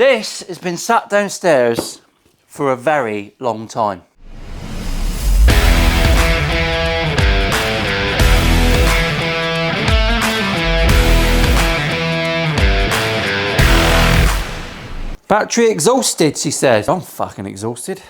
This has been sat downstairs for a very long time. Battery exhausted, she says. I'm fucking exhausted.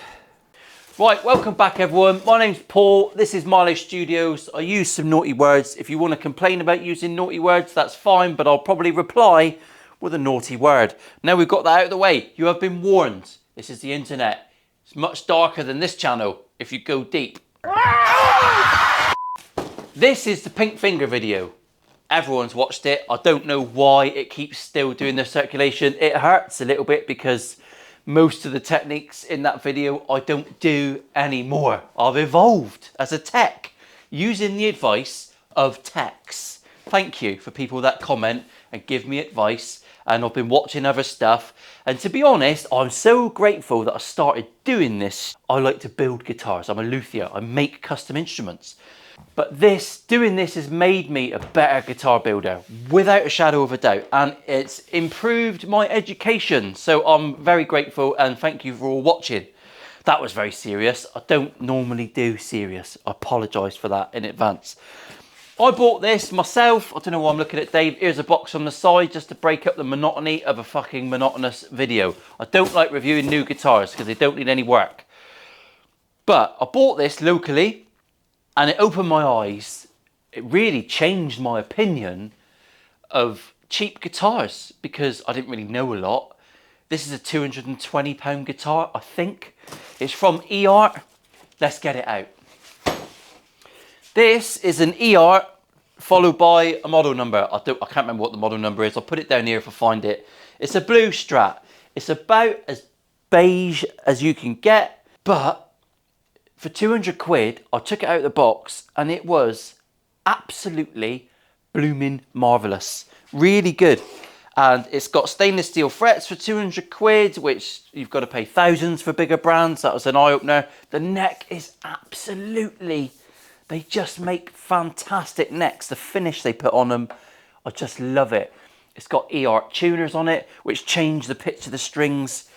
Right, welcome back everyone. My name's Paul. This is Mileage Studios. I use some naughty words. If you want to complain about using naughty words, that's fine, but I'll probably reply with a naughty word. Now we've got that out of the way. You have been warned. This is the internet. It's much darker than this channel if you go deep. This is the pink finger video. Everyone's watched it. I don't know why it keeps still doing the circulation. It hurts a little bit because most of the techniques in that video I don't do anymore. I've evolved as a tech using the advice of techs. Thank you for people that comment and give me advice, and I've been watching other stuff, and to be honest, I'm so grateful that I started doing this. I like to build guitars. I'm a luthier. I make custom instruments. But doing this has made me a better guitar builder, without a shadow of a doubt, and it's improved my education. So I'm very grateful and thank you for all watching. That was very serious. I don't normally do serious. I apologise for that in advance. I bought this myself. I don't know why I'm looking at Dave. Here's a box on the side just to break up the monotony of a fucking monotonous video. I don't like reviewing new guitars because they don't need any work. But I bought this locally, and it opened my eyes. It really changed my opinion of cheap guitars because I didn't really know a lot. This is a £220 guitar, I think. It's from Eart. Let's get it out. This is an Eart followed by a model number. I can't remember what the model number is. I'll put it down here if I find it. It's a blue Strat. It's about as beige as you can get, but for 200 quid, I took it out of the box and it was absolutely blooming marvellous. Really good. And it's got stainless steel frets for 200 quid, which you've got to pay thousands for bigger brands. That was an eye-opener. The neck is absolutely, they just make fantastic necks. The finish they put on them, I just love it. It's got Eart tuners on it, which change the pitch of the strings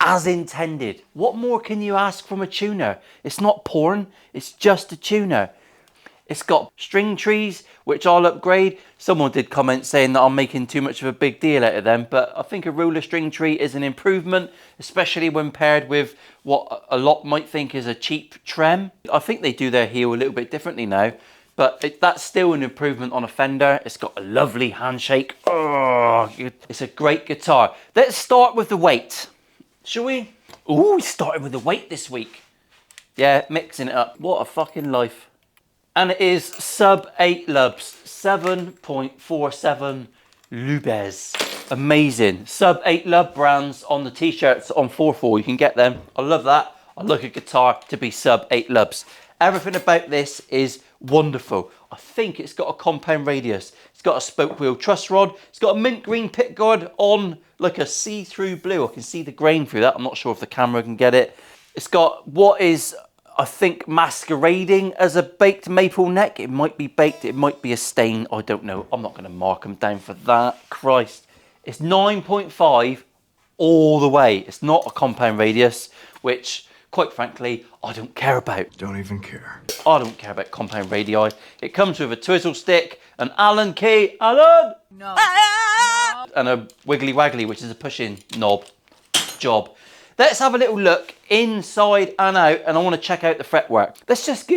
as intended. What more can you ask from a tuner? It's not porn, it's just a tuner. It's got string trees, which I'll upgrade. Someone did comment saying that I'm making too much of a big deal out of them, but I think a ruler string tree is an improvement, especially when paired with what a lot might think is a cheap trem. I think they do their heel a little bit differently now, but that's still an improvement on a Fender. It's got a lovely handshake. Oh, it's a great guitar. Let's start with the weight. Shall we? Ooh, we started with the weight this week. Yeah, mixing it up. What a fucking life. And it is sub 8 lubs. 7.47 lubes. Amazing. Sub 8 lub brands on the t-shirts on 4.4. You can get them. I love that. I like a guitar to be sub 8 lubs. Everything about this is wonderful. I think it's got a compound radius. It's got a spoke wheel truss rod. It's got a mint green pickguard on like a see-through blue. I can see the grain through that. I'm not sure if the camera can get it. It's got what is, I think, masquerading as a baked maple neck. It might be baked. It might be a stain. I don't know. I'm not going to mark them down for that. Christ. It's 9.5 all the way. It's not a compound radius, which, quite frankly, I don't care about. Don't even care. I don't care about compound radii. It comes with a twizzle stick, an Allen key, Allen! No. And a wiggly waggly, which is a pushing knob job. Let's have a little look inside and out, and I want to check out the fretwork. Let's just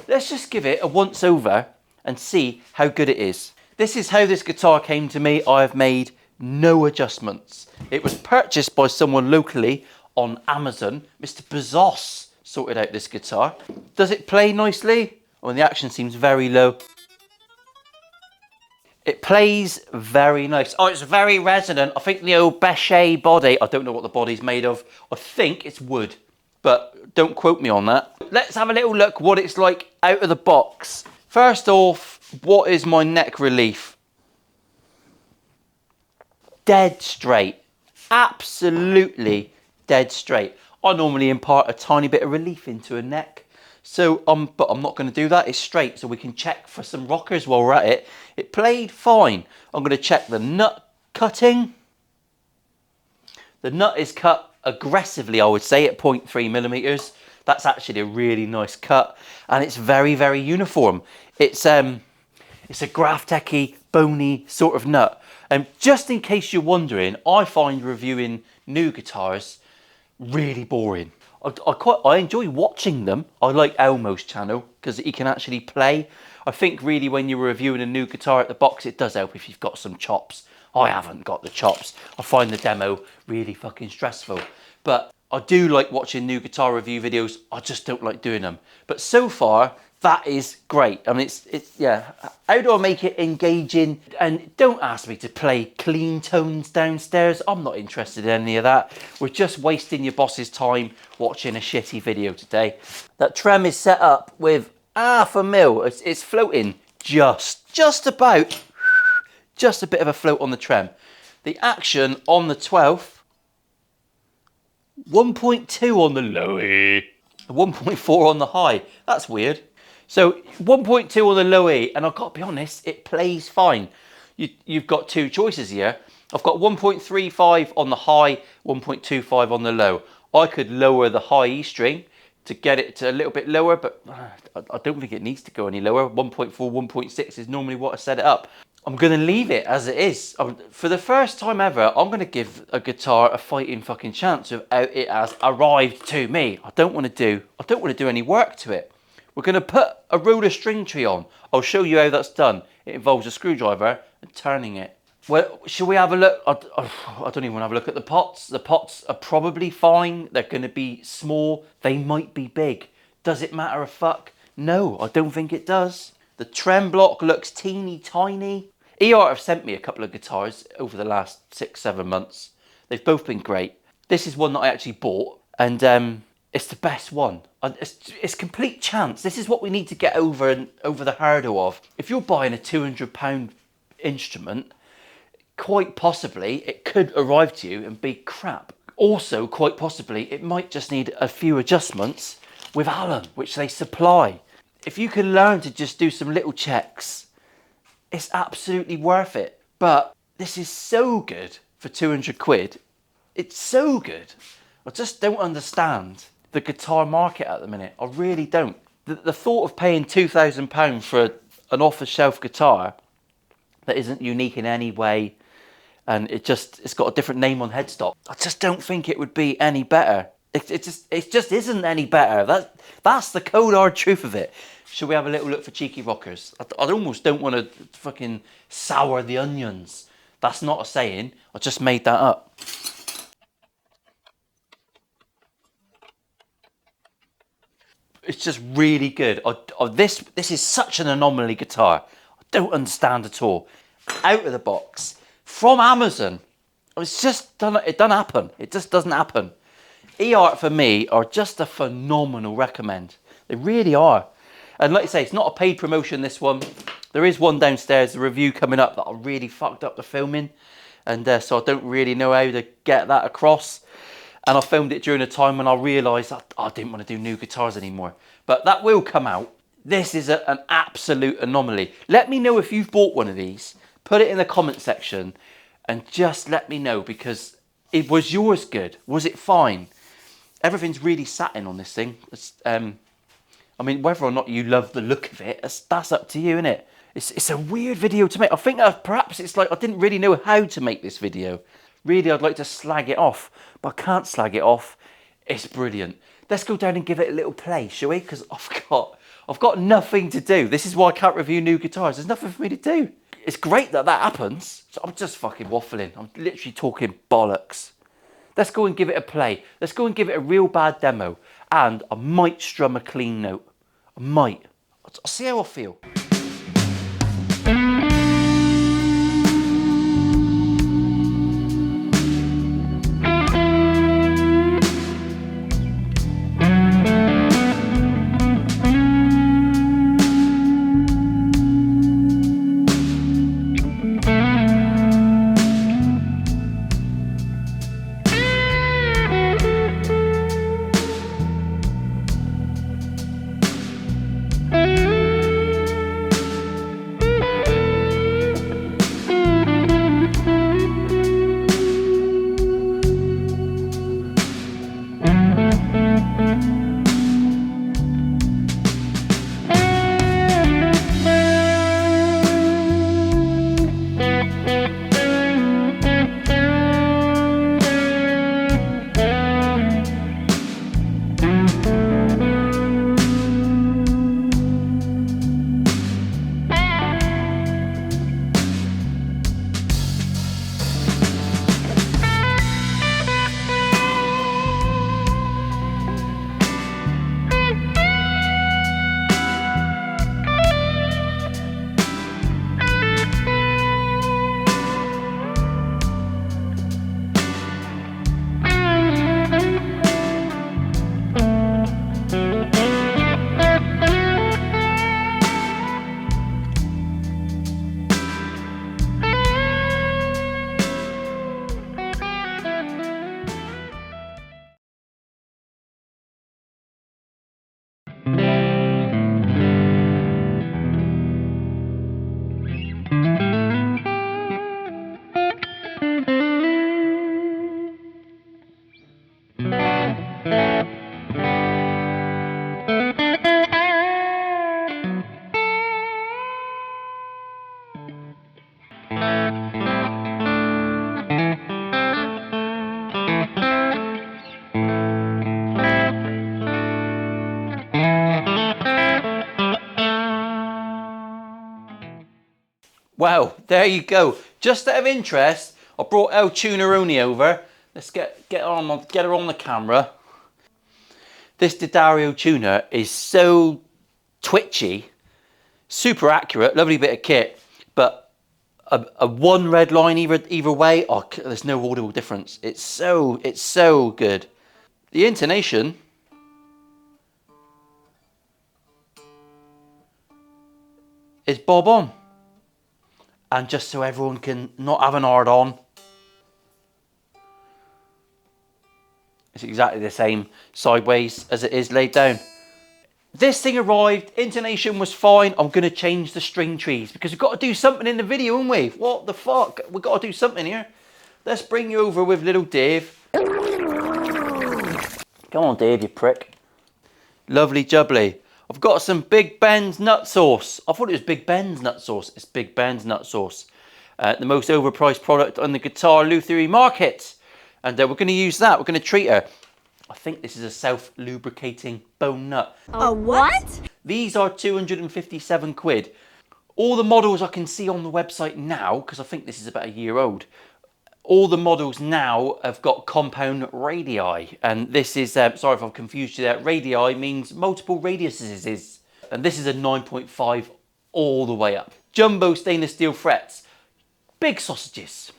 let's just give it a once over and see how good it is. This is how this guitar came to me. I have made no adjustments. It was purchased by someone locally on Amazon. Mr. Bezos sorted out this guitar. Does it play nicely? Well, the action seems very low. It plays very nice. Oh, it's very resonant. I think the old Bechet body, I don't know what the body's made of. I think it's wood, but don't quote me on that. Let's have a little look what it's like out of the box. First off, what is my neck relief? Dead straight. Absolutely dead straight. I normally impart a tiny bit of relief into a neck. So, but I'm not going to do that. It's straight, so we can check for some rockers while we're at it. It played fine. I'm going to check the nut cutting. The nut is cut aggressively, I would say, at 0.3 millimeters. That's actually a really nice cut, and it's very, very uniform. It's a Graphtec-y, bony sort of nut. And just in case you're wondering, I find reviewing new guitars really boring. I enjoy watching them. I like Elmo's channel because he can actually play. I think really when you're reviewing a new guitar at the box, it does help if you've got some chops. I haven't got the chops. I find the demo really fucking stressful. But I do like watching new guitar review videos. I just don't like doing them. But so far, that is great. I mean, yeah. How do I make it engaging? And don't ask me to play clean tones downstairs. I'm not interested in any of that. We're just wasting your boss's time watching a shitty video today. That trem is set up with 0.5 mil. It's floating just about. Just a bit of a float on the trem. The action on the 12th, 1.2 on the low E, 1.4 on the high. That's weird. So 1.2 on the low E, and I've got to be honest, it plays fine. You've got two choices here. I've got 1.35 on the high, 1.25 on the low. I could lower the high E string to get it to a little bit lower, but I don't think it needs to go any lower. 1.4, 1.6 is normally what I set it up. I'm going to leave it as it is. For the first time ever, I'm going to give a guitar a fighting fucking chance without it has arrived to me. I don't want to do any work to it. We're going to put a roller string tree on. I'll show you how that's done. It involves a screwdriver and turning it. Well, shall we have a look? I don't even want to have a look at the pots. The pots are probably fine. They're going to be small. They might be big. Does it matter a fuck? No, I don't think it does. The trem block looks teeny tiny. Eart have sent me a couple of guitars over the last 6-7 months. They've both been great. This is one that I actually bought, and it's the best one. It's complete chance. This is what we need to get over the hurdle of. If you're buying a £200 instrument, quite possibly it could arrive to you and be crap. Also, quite possibly, it might just need a few adjustments with Allen, which they supply. If you can learn to just do some little checks, it's absolutely worth it. But this is so good for 200 quid. It's so good. I just don't understand the guitar market at the minute. I really don't. The thought of paying £2,000 for an off-the-shelf guitar that isn't unique in any way, and it's got a different name on headstock, I just don't think it would be any better. It just isn't any better. That's the cold hard truth of it. Should we have a little look for cheeky rockers? I almost don't want to fucking sour the onions. That's not a saying. I just made that up. It's just really good. This is such an anomaly guitar. I don't understand at all. Out of the box from Amazon. It's just it doesn't happen. It just doesn't happen. Eart for me are just a phenomenal recommend. They really are. And like I say, it's not a paid promotion, this one. There is one downstairs, a review coming up that I really fucked up the filming. And so I don't really know how to get that across. And I filmed it during a time when I realised I didn't want to do new guitars anymore. But that will come out. This is an absolute anomaly. Let me know if you've bought one of these. Put it in the comment section and just let me know, because was yours good? Was it fine? Everything's really satin on this thing. I mean, whether or not you love the look of it, that's up to you, isn't it? It's a weird video to make. I think perhaps it's like I didn't really know how to make this video. Really, I'd like to slag it off, but I can't slag it off. It's brilliant. Let's go down and give it a little play, shall we? Because I've got nothing to do. This is why I can't review new guitars. There's nothing for me to do. It's great that happens. So I'm just fucking waffling. I'm literally talking bollocks. Let's go and give it a play. Let's go and give it a real bad demo. And I might strum a clean note. I might. I'll see how I feel. Well, there you go. Just out of interest, I brought El Tunaroni over. Let's get her on the camera. This D'Addario tuner is so twitchy, super accurate, lovely bit of kit, but a one red line either way, oh, there's no audible difference. It's so good. The intonation is bob on. And just so everyone can not have an hard on, it's exactly the same sideways as it is laid down. This thing arrived, intonation was fine. I'm going to change the string trees because we've got to do something in the video, haven't we? What the fuck? We've got to do something here. Let's bring you over with little Dave. Come on, Dave, you prick. Lovely jubbly. I've got some Big Ben's nut sauce. I thought it was Big Ben's nut sauce. It's Big Ben's nut sauce. The most overpriced product on the guitar Luthier market. And we're going to use that. We're going to treat her. I think this is a self-lubricating bone nut. A what? These are 257 quid. All the models I can see on the website now, because I think this is about a year old, all the models now have got compound radii. And this is, sorry if I've confused you there, radii means multiple radiuses. And this is a 9.5 all the way up. Jumbo stainless steel frets. Big sausages.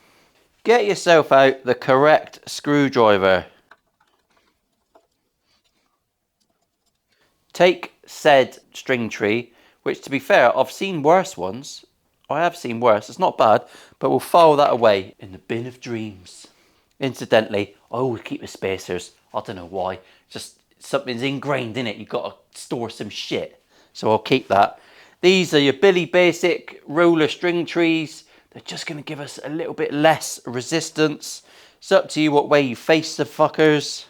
Get yourself out the correct screwdriver. Take said string tree, which to be fair, I've seen worse ones. I have seen worse, it's not bad, but we'll file that away in the bin of dreams. Incidentally, I always keep the spacers. I don't know why, just something's ingrained in it. You've got to store some shit. So I'll keep that. These are your Billy Basic roller string trees. They're just going to give us a little bit less resistance. It's up to you what way you face the fuckers.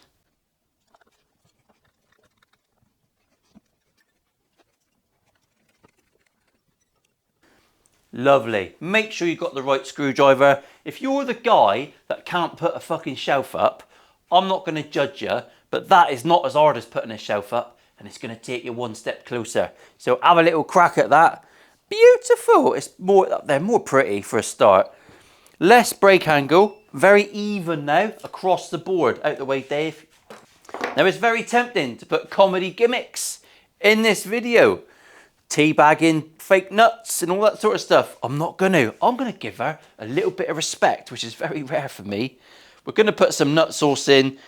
Lovely. Make sure you've got the right screwdriver. If you're the guy that can't put a fucking shelf up, I'm not going to judge you, but that is not as hard as putting a shelf up, and it's going to take you one step closer. So have a little crack at that. Beautiful. They're more pretty for a start. Less break angle. Very even now across the board. Out the way, Dave. Now it's very tempting to put comedy gimmicks in this video. Teabagging fake nuts and all that sort of stuff. I'm not going to. I'm going to give her a little bit of respect, which is very rare for me. We're going to put some nut sauce in.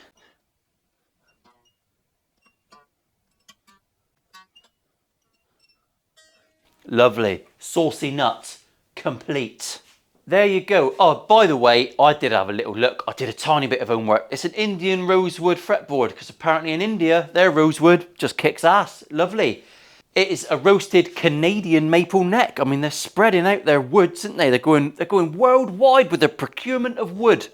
Lovely. Saucy nut. Complete. There you go. Oh, by the way, I did have a little look. I did a tiny bit of homework. It's an Indian rosewood fretboard because apparently in India, their rosewood just kicks ass. Lovely. It is a roasted Canadian maple neck. I mean, they're spreading out their woods, aren't they? They're going worldwide with the procurement of wood.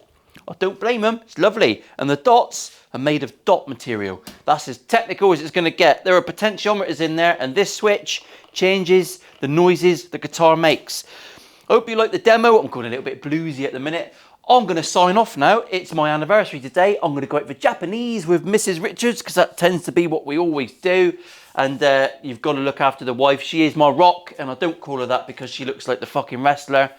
I don't blame them. It's lovely. And the dots are made of dot material. That's as technical as it's going to get. There are potentiometers in there, and this switch changes the noises the guitar makes. I hope you like the demo. I'm going a little bit bluesy at the minute. I'm going to sign off now. It's my anniversary today. I'm going to go out for Japanese with Mrs. Richards because that tends to be what we always do. And you've got to look after the wife. She is my rock, and I don't call her that because she looks like the fucking wrestler.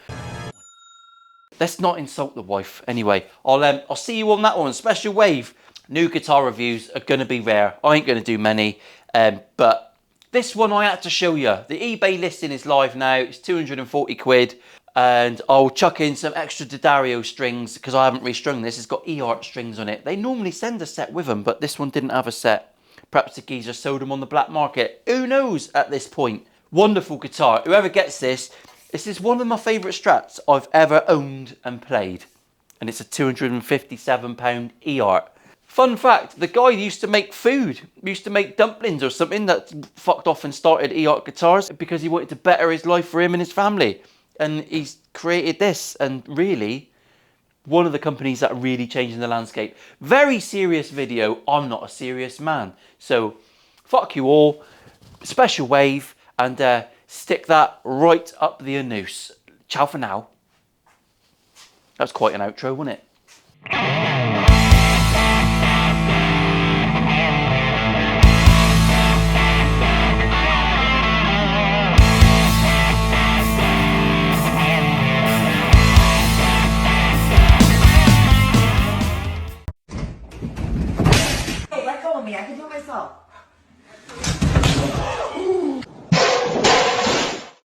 Let's not insult the wife. Anyway, I'll see you on that one. Special wave. New guitar reviews are going to be rare. I ain't going to do many, but this one I had to show you. The eBay listing is live now. It's 240 quid. And I'll chuck in some extra D'Addario strings because I haven't restrung this. It's got Eart strings on it. They normally send a set with them, but this one didn't have a set. Perhaps the geezer sold them on the black market. Who knows at this point? Wonderful guitar. Whoever gets this is one of my favourite Strats I've ever owned and played. And it's a £257 Eart. Fun fact, the guy used to make food. He used to make dumplings or something that fucked off and started Eart guitars because he wanted to better his life for him and his family. And he's created this, and really, one of the companies that are really changing the landscape. Very serious video. I'm not a serious man. So, fuck you all. Special wave, and stick that right up the anus. Ciao for now. That's quite an outro, wasn't it?